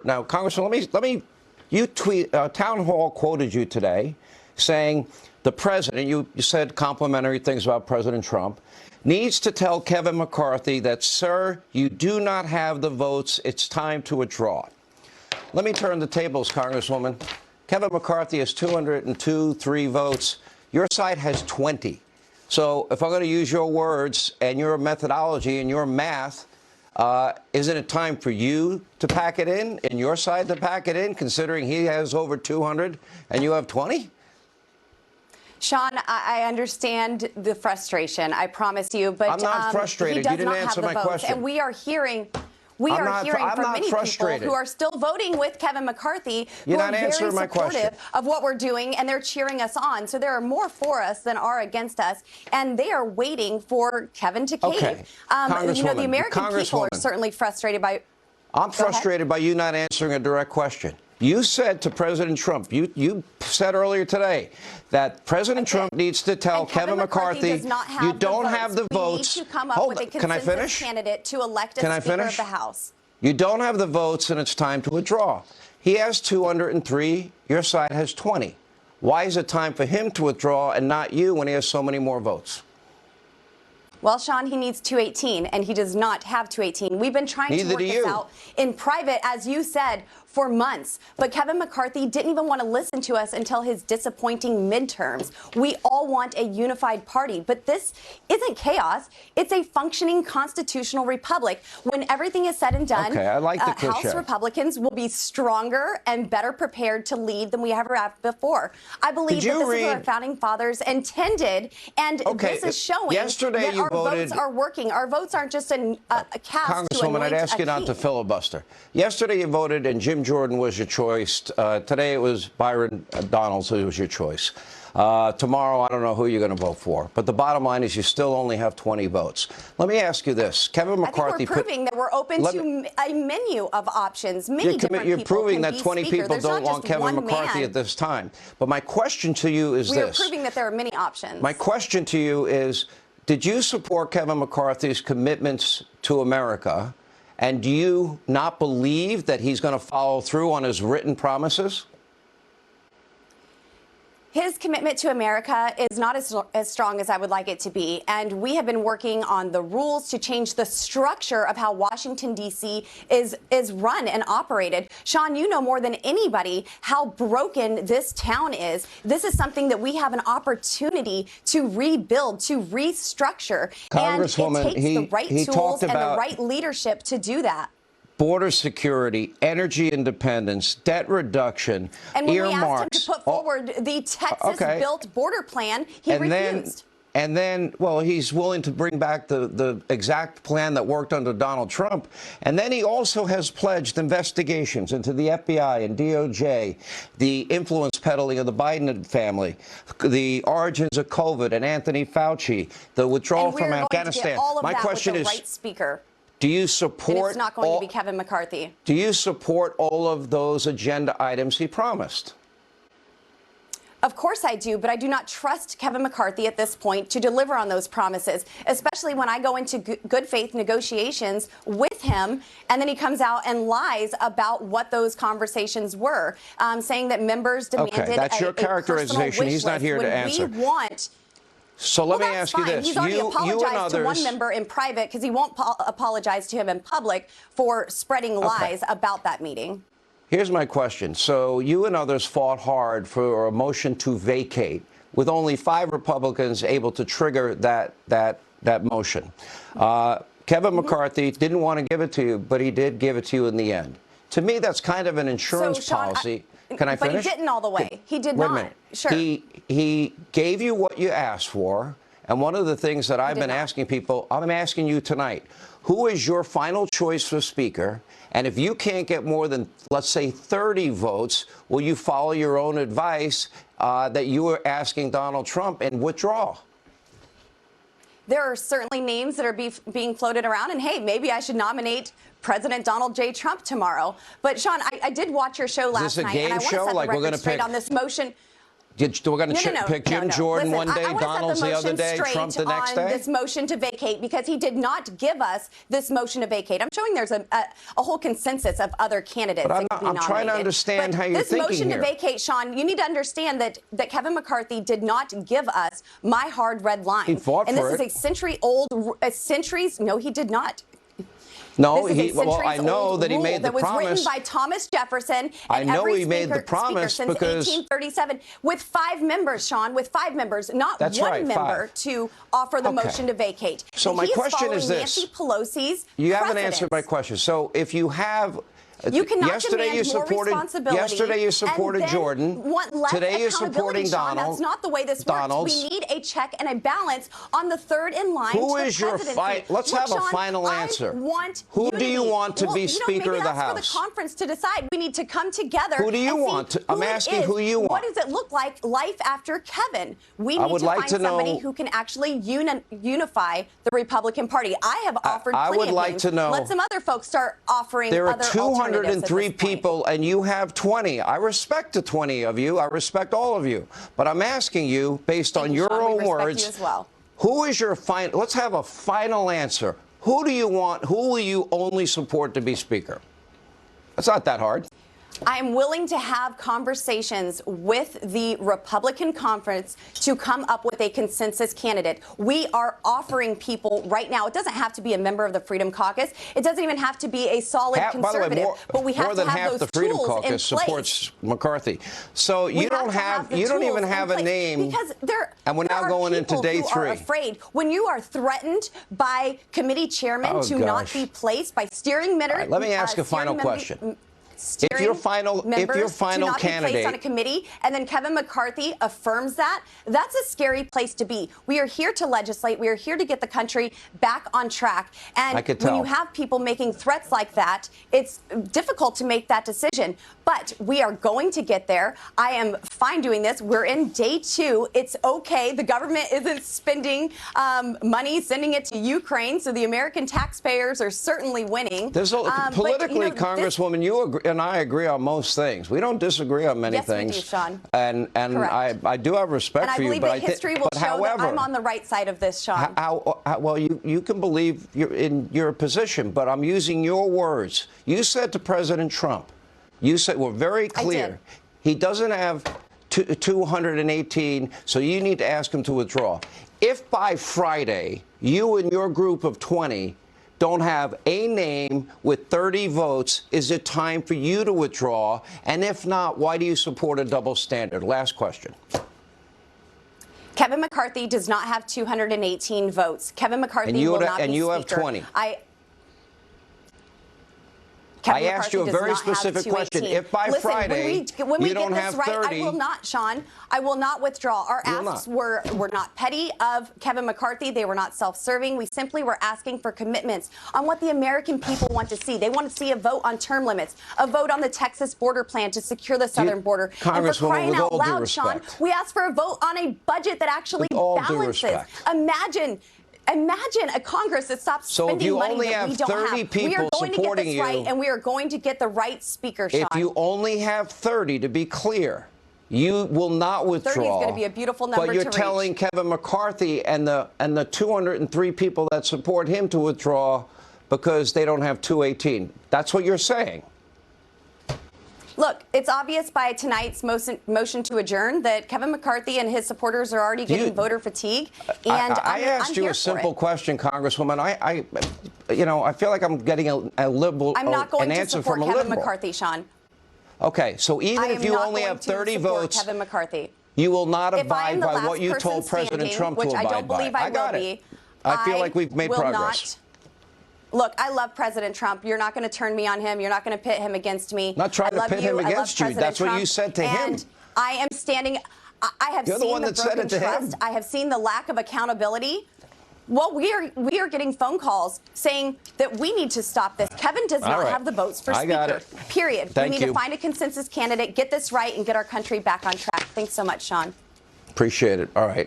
Now, Congressman, you Town Hall quoted you today saying the president, you said complimentary things about President Trump, needs to tell Kevin McCarthy that, sir, you do not have the votes. It's time to withdraw. Let me turn the tables, Congresswoman. Kevin McCarthy has 203 votes. Your side has 20. So if I'm going to use your words and your methodology and your math, isn't it time for you to pack it in and your side to pack it in, considering he has over 200 and you have 20? Sean, I understand the frustration, I promise you, but I'm not frustrated. You didn't answer my question. And we are hearing from many people who are still voting with Kevin McCarthy, who are very supportive of what we're doing, and they're cheering us on. So there are more for us than are against us, and they are waiting for Kevin to cave. Okay. You know, the American people are certainly frustrated by... I'm frustrated by you not answering a direct question. You said to President Trump, you said earlier today that President Trump needs to tell Kevin McCarthy, you don't have the votes. We need to come up with a consensus candidate to elect a Speaker of the House. You don't have the votes, and it's time to withdraw. He has 203. Your side has 20. Why is it time for him to withdraw and not you when he has so many more votes? Well, Sean, he needs 218, and he does not have 218. We've been trying to work this out in private, as you said, for months. But Kevin McCarthy didn't even want to listen to us until his disappointing midterms. We all want a unified party, but this isn't chaos. It's a functioning constitutional republic. When everything is said and done, okay, I like the House Republicans will be stronger and better prepared to lead than we ever have before. I believe that this is what our founding fathers intended, and this is showing that our votes are working. Our votes aren't just a cast to anoint a king. Congresswoman, I'd ask you not to filibuster. Yesterday you voted, and Jim Jordan was your choice. Today it was Byron Donalds who was your choice. Tomorrow, I don't know who you're going to vote for. But the bottom line is you still only have 20 votes. Let me ask you this. Kevin McCarthy... I think we're proving that we're open to a menu of options. Many different people. You're proving that 20 people don't want Kevin McCarthy at this time. But my question to you is this. We are proving that there are many options. My question to you is, did you support Kevin McCarthy's commitments to America? And do you not believe that he's going to follow through on his written promises? His commitment to America is not as strong as I would like it to be. And we have been working on the rules to change the structure of how Washington, D.C. is run and operated. Sean, you know more than anybody how broken this town is. This is something that we have an opportunity to rebuild, to restructure. Congresswoman, and it takes the right tools and the right leadership to do that. Border security, energy independence, debt reduction, and when earmarks. We asked him to put forward the Texas-built border plan, he refused. And then, well, he's willing to bring back the exact plan that worked under Donald Trump. And then he also has pledged investigations into the FBI and DOJ, the influence peddling of the Biden family, the origins of COVID and Anthony Fauci, the withdrawal from Afghanistan. My question is, right speaker. Do you support... And it's not going to be Kevin McCarthy. Do you support all of those agenda items he promised? Of course I do, but I do not trust Kevin McCarthy at this point to deliver on those promises, especially when I go into good faith negotiations with him, and then he comes out and lies about what those conversations were, saying that members demanded okay, that's your characterization. He's not here to answer. We want... So let me ask you this. He's already apologized to one member in private because he won't apologize to him in public for spreading lies about that meeting. Here's my question. So you and others fought hard for a motion to vacate, with only 5 Republicans able to trigger that motion. Kevin McCarthy didn't want to give it to you, but he did give it to you in the end. To me, that's kind of an insurance policy. Can I finish? But he didn't all the way. He did not. Wait a minute. Sure. He gave you what you asked for. And one of the things that I've been asking people, I'm asking you tonight, who is your final choice for Speaker? And if you can't get more than, let's say, 30 votes, will you follow your own advice that you were asking Donald Trump and withdraw? There are certainly names that are being floated around. And, hey, maybe I should nominate President Donald J. Trump tomorrow. But, Sean, I did watch your show last night. Is this a game show? Like we're going to pick on this motion. We're going to pick Jim Jordan Listen, one day, Donald's the other day, Trump the next day? This motion to vacate, because he did not give us this motion to vacate. I'm showing there's a whole consensus of other candidates. But I'm trying to understand how you're thinking this motion here. to vacate, Sean, you need to understand that Kevin McCarthy did not give us my hard red line. He fought and for this it. is a century-old, no, he did not. No, well, I know that he made the promise. That was written by Thomas Jefferson. I know he made the promise since because 1837 with 5 members, Sean, with 5 members, not that's one right, member 5. to offer the motion to vacate. So and my question is this: Nancy Pelosi's you haven't answered my question. So if you have. You cannot demand more responsibility. Yesterday you supported and then Jordan. Want less Today you're accountability, supporting Sean. Donald. That's not the way this works. We need a check and a balance on the third in line. Who to is the your presidency. Let's Look, have Sean, a final answer. Who do you want to be Speaker of the House? Maybe that's for the conference to decide. We need to come together. Who do you want? I'm asking who you want. What does it look like life after Kevin? We need to find somebody who can actually unify the Republican Party. I have offered plenty of names. Let some other folks start offering there other are 203 people, and you have 20. I respect the 20 of you. I respect all of you. But I'm asking you, based on your own words, you as well. Who is your final? Let's have a final answer. Who do you want? Who will you only support to be Speaker? It's not that hard. I am willing to have conversations with the Republican conference to come up with a consensus candidate. We are offering people right now. It doesn't have to be a member of the Freedom Caucus. It doesn't even have to be a solid conservative. By the way, but we have more than to have half those the Freedom tools Caucus in place. supports McCarthy. So you don't even have a name. Because and we're now going into day 3. Are afraid when you are threatened by committee chairmen to not be placed by steering members. Right, let me ask a final question. If your final candidate on a committee, and then Kevin McCarthy affirms that, that's a scary place to be. We are here to legislate. We are here to get the country back on track. And when you have people making threats like that, it's difficult to make that decision. But we are going to get there. I am fine doing this. We're in day 2. It's okay. The government isn't spending money, sending it to Ukraine, so the American taxpayers are certainly winning. Politically, Congresswoman, you and I agree on most things. We don't disagree on many things. Yes, we do, Sean. And I do have respect for you. And I believe that history will show that I'm on the right side of this, Sean. Well, you can believe you're in your position, but I'm using your words. You said to President Trump, you said, we're very clear. He doesn't have 218, so you need to ask him to withdraw. If by Friday, you and your group of 20 don't have a name with 30 votes, is it time for you to withdraw? And if not, why do you support a double standard? Last question. Kevin McCarthy does not have 218 votes. Kevin McCarthy will not be Speaker. And you have 20. Kevin I asked you a very specific question. If by Friday you don't have 30, I will not, Sean. I will not withdraw. Our asks were not petty of Kevin McCarthy. They were not self-serving. We simply were asking for commitments on what the American people want to see. They want to see a vote on term limits, a vote on the Texas border plan to secure the southern border. And for crying out loud, Sean, we asked for a vote on a budget that actually balances. Imagine a Congress that stops spending money that we don't have. We are going to get this right, and we are going to get the right Speaker, Sean. If you only have 30, to be clear, you will not withdraw. 30 is going to be a beautiful number to reach. But you're telling Kevin McCarthy and the 203 people that support him to withdraw because they don't have 218. That's what you're saying. Look, it's obvious by tonight's motion to adjourn that Kevin McCarthy and his supporters are already getting voter fatigue. And I asked you a simple question, Congresswoman. I feel like I'm getting a liberal I'm not going answer to support from a Kevin liberal. McCarthy, Sean. Okay, so even if you only have 30 votes, Kevin McCarthy, you will not abide by what you told President Trump to abide by. Which I don't believe I will be. I feel like we've made progress. Look, I love President Trump. You're not going to turn me on him. You're not going to pit him against me. Not trying to pit him against you. That's what you said to him. And I am standing. I have seen the broken trust. I have seen the lack of accountability. Well, we are getting phone calls saying that we need to stop this. Kevin does not have the votes for Speaker. Period. We need to find a consensus candidate, get this right, and get our country back on track. Thanks so much, Sean. Appreciate it. All right.